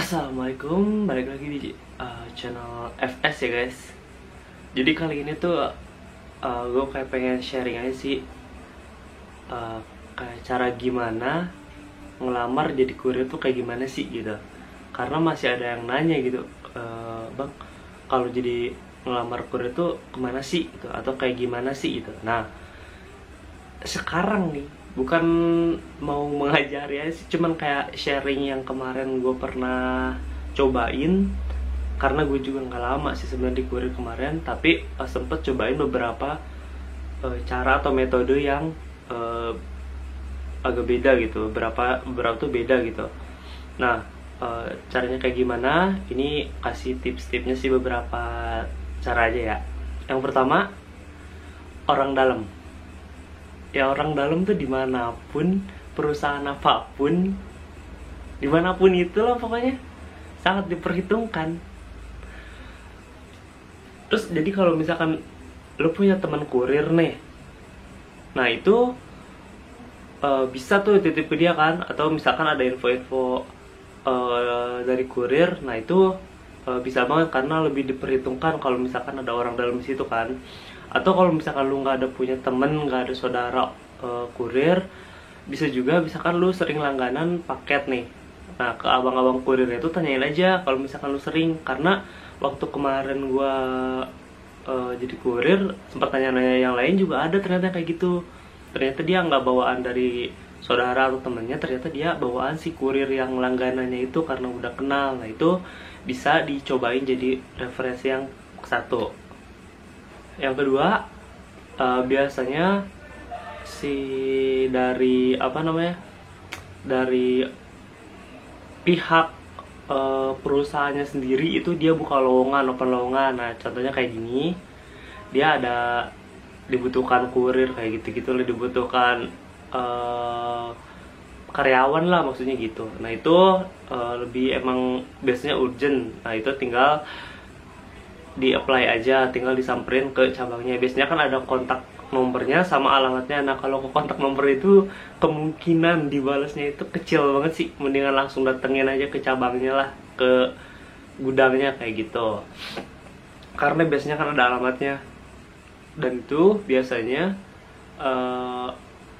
Assalamualaikum, balik lagi di channel FS ya guys. Jadi kali ini tuh gue kayak pengen sharing aja sih, kayak cara gimana ngelamar jadi kurir tuh kayak gimana sih gitu. Karena masih ada yang nanya gitu, bang, kalau jadi ngelamar kurir tuh kemana sih gitu, atau kayak gimana sih gitu. Nah sekarang nih bukan mau mengajari aja sih, cuman kayak sharing yang kemarin gue pernah cobain. Karena gue juga nggak lama sih sebenarnya di kurir kemarin, tapi sempet cobain beberapa cara atau metode yang agak beda gitu. Beberapa tuh beda gitu. Nah caranya kayak gimana, ini kasih tips-tipsnya sih, beberapa cara aja ya. Yang pertama, orang dalam. Ya orang dalam tuh dimanapun, perusahaan apapun, dimanapun itulah pokoknya sangat diperhitungkan. Terus jadi kalau misalkan lo punya teman kurir nih, nah itu bisa tuh titip ke dia kan, atau misalkan ada info-info dari kurir, nah itu bisa banget karena lebih diperhitungkan kalau misalkan ada orang dalam di situ kan. Atau kalau misalkan lu nggak ada punya temen, nggak ada saudara kurir, bisa juga misalkan lu sering langganan paket nih. Nah ke abang-abang kurir itu tanyain aja kalau misalkan lu sering. Karena waktu kemarin gua jadi kurir, sempat tanya-nanya yang lain juga ada ternyata kayak gitu. Ternyata dia nggak bawaan dari saudara atau temennya, ternyata dia bawaan si kurir yang langganannya itu karena udah kenal. Nah itu bisa dicobain jadi referensi yang satu. Yang kedua, biasanya dari dari pihak perusahaannya sendiri itu dia buka lowongan, open lowongan. Nah contohnya kayak gini, dia ada dibutuhkan kurir kayak gitu-gitu lah, dibutuhkan karyawan lah maksudnya gitu. Nah itu lebih emang biasanya urgent. Nah itu tinggal di apply aja, tinggal disamperin ke cabangnya. Biasanya kan ada kontak nomornya sama alamatnya. Nah kalau ke kontak nomor itu kemungkinan dibalasnya itu kecil banget sih. Mendingan langsung datengin aja ke cabangnya lah, ke gudangnya kayak gitu. Karena biasanya kan ada alamatnya. Dan itu biasanya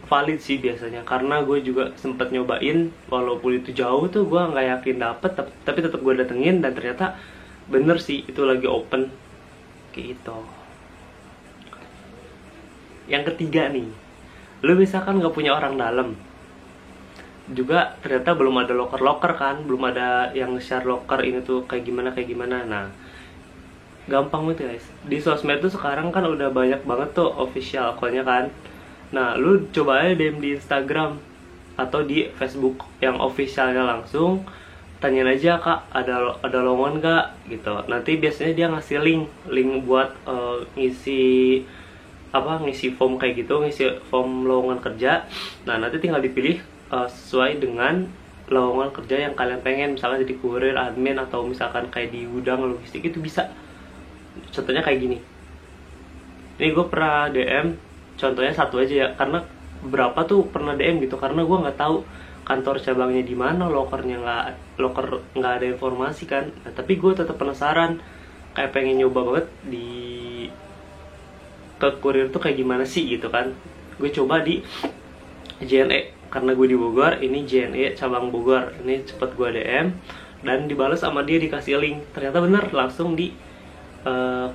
valid sih biasanya. Karena gue juga sempet nyobain, walaupun itu jauh tuh gue nggak yakin dapet, tapi tetap gue datengin dan ternyata bener sih itu lagi open kayak gitu. Yang ketiga nih, lu misalkan nggak punya orang dalam, juga ternyata belum ada loker kan, belum ada yang share loker ini tuh kayak gimana. Nah gampang banget guys, di sosmed tuh sekarang kan udah banyak banget tuh official akunnya kan. Nah lu coba aja DM di Instagram atau di Facebook yang officialnya langsung, tanyain aja, kak ada lowongan gak gitu. Nanti biasanya dia ngasih link buat ngisi form kayak gitu, ngisi form lowongan kerja. Nah nanti tinggal dipilih sesuai dengan lowongan kerja yang kalian pengen. Misalkan jadi kurir, admin, atau misalkan kayak di gudang logistik itu bisa. Contohnya kayak gini, ini gue pernah DM, contohnya satu aja ya, karena berapa tuh pernah DM gitu, karena gue nggak tahu kantor cabangnya di mana, loker nggak ada informasi kan. Nah, tapi gue tetap penasaran, kayak pengen nyoba banget ke kurir tuh kayak gimana sih gitu kan. Gue coba di JNE, karena gue di Bogor, ini JNE cabang Bogor. Ini cepet gue DM dan dibalas sama dia, dikasih link. Ternyata bener, langsung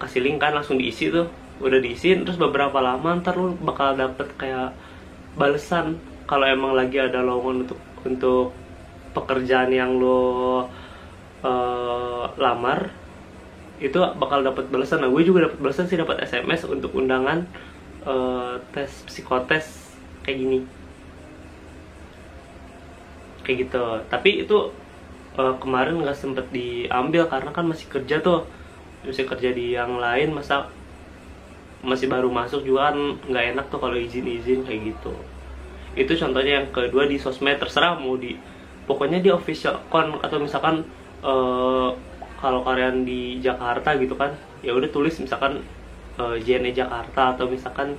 kasih link kan, langsung diisi tuh. Udah diisiin, terus beberapa lama ntar lu bakal dapet kayak balesan. Kalau emang lagi ada lowongan untuk pekerjaan yang lo lamar, itu bakal dapat balasan. Nah gue juga dapat balasan sih, dapat SMS untuk undangan tes psikotes kayak gini, kayak gitu. Tapi itu kemarin nggak sempet diambil karena kan masih kerja di yang lain, masih baru masuk juga kan, nggak enak tuh kalau izin kayak gitu. Itu contohnya. Yang kedua, di sosmed terserah mau pokoknya di official account, atau misalkan kalau kalian di Jakarta gitu kan, ya udah tulis misalkan JNE Jakarta, atau misalkan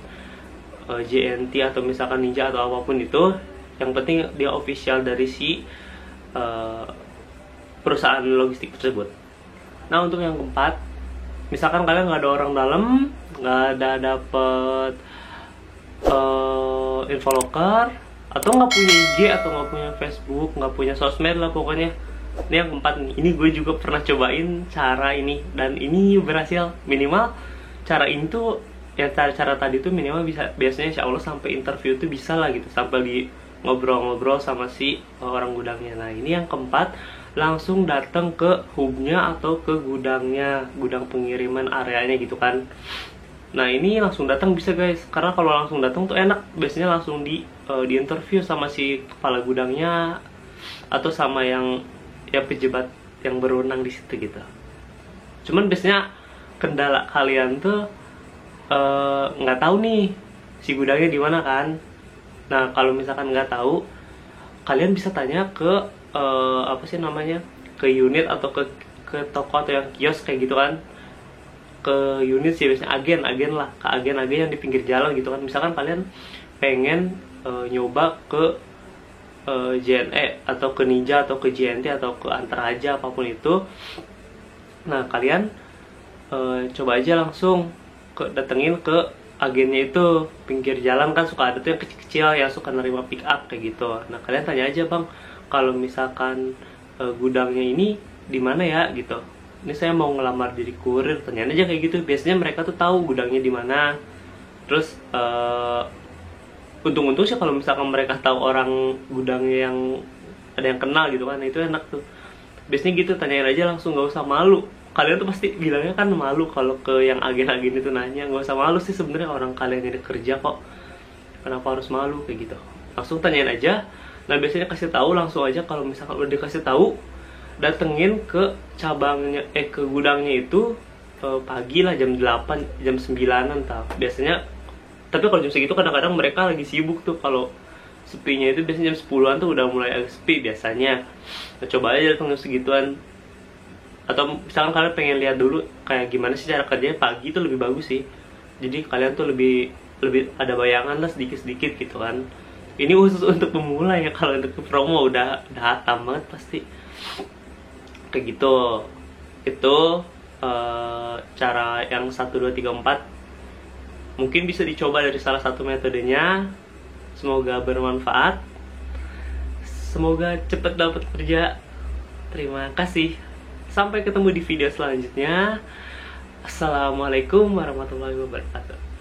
JNT, atau misalkan Ninja, atau apapun itu. Yang penting dia official dari si perusahaan logistik tersebut. Nah, untuk yang keempat, misalkan kalian nggak ada orang dalam, nggak ada dapet info locker, atau nggak punya IG, atau nggak punya Facebook, nggak punya sosmed lah pokoknya. Ini yang keempat nih. Ini gue juga pernah cobain cara ini, dan ini berhasil. Minimal cara ini tuh, ya cara tadi tuh minimal bisa, biasanya insya Allah sampai interview tuh bisa lah gitu, sampai di ngobrol-ngobrol sama si orang gudangnya. Nah, ini yang keempat, langsung datang ke hubnya atau ke gudangnya, gudang pengiriman areanya gitu kan. Nah, ini langsung datang bisa guys, karena kalau langsung datang tuh enak, biasanya langsung di interview sama si kepala gudangnya atau sama yang ya pejabat yang berwenang di situ gitu. Cuman biasanya kendala kalian tuh nggak tahu nih si gudangnya di mana kan. Nah, kalau misalkan nggak tahu, kalian bisa tanya ke apa sih namanya, ke unit atau ke toko atau yang kios kayak gitu kan. Ke unit sih biasanya, agen lah, ke agen-agen yang di pinggir jalan gitu kan. Misalkan kalian pengen nyoba ke JNE atau ke Ninja atau ke JNT atau ke Antar aja, apapun itu. Nah, kalian coba aja langsung datengin ke agennya itu. Pinggir jalan kan suka ada tuh yang kecil-kecil yang suka nerima pick up kayak gitu. Nah, kalian tanya aja, bang, kalau misalkan gudangnya ini di mana ya gitu, ini saya mau ngelamar jadi kurir, tanyain aja kayak gitu. Biasanya mereka tuh tahu gudangnya di mana. Terus untung-untung sih kalau misalkan mereka tahu orang gudangnya yang ada yang kenal gitu kan, itu enak tuh. Biasanya gitu, tanyain aja langsung, nggak usah malu. Kalian tuh pasti bilangnya kan malu kalau ke yang agen-agen itu nanya. Nggak usah malu sih sebenarnya, orang kalian ini kerja kok, kenapa harus malu kayak gitu. Langsung tanyain aja. Nah, biasanya kasih tahu langsung aja. Kalau misalkan udah dikasih tahu, datengin ke cabangnya, ke gudangnya itu pagi lah, jam 8, jam 9-an tau biasanya. Tapi kalau jam segitu kadang-kadang mereka lagi sibuk tuh. Kalau sepinya itu biasanya jam 10-an tuh udah mulai agak sepi biasanya. Nah, coba aja datang jam segituan. Atau misalkan kalian pengen lihat dulu kayak gimana sih cara kerjanya pagi, itu lebih bagus sih. Jadi kalian tuh lebih ada bayangan lah sedikit-sedikit gitu kan. Ini khusus untuk pemula ya, kalau untuk promo udah hatam banget pasti. Kayak gitu. Itu cara yang 1, 2, 3, 4. Mungkin bisa dicoba dari salah satu metodenya. Semoga bermanfaat. Semoga cepet dapat kerja. Terima kasih. Sampai ketemu di video selanjutnya. Assalamualaikum warahmatullahi wabarakatuh.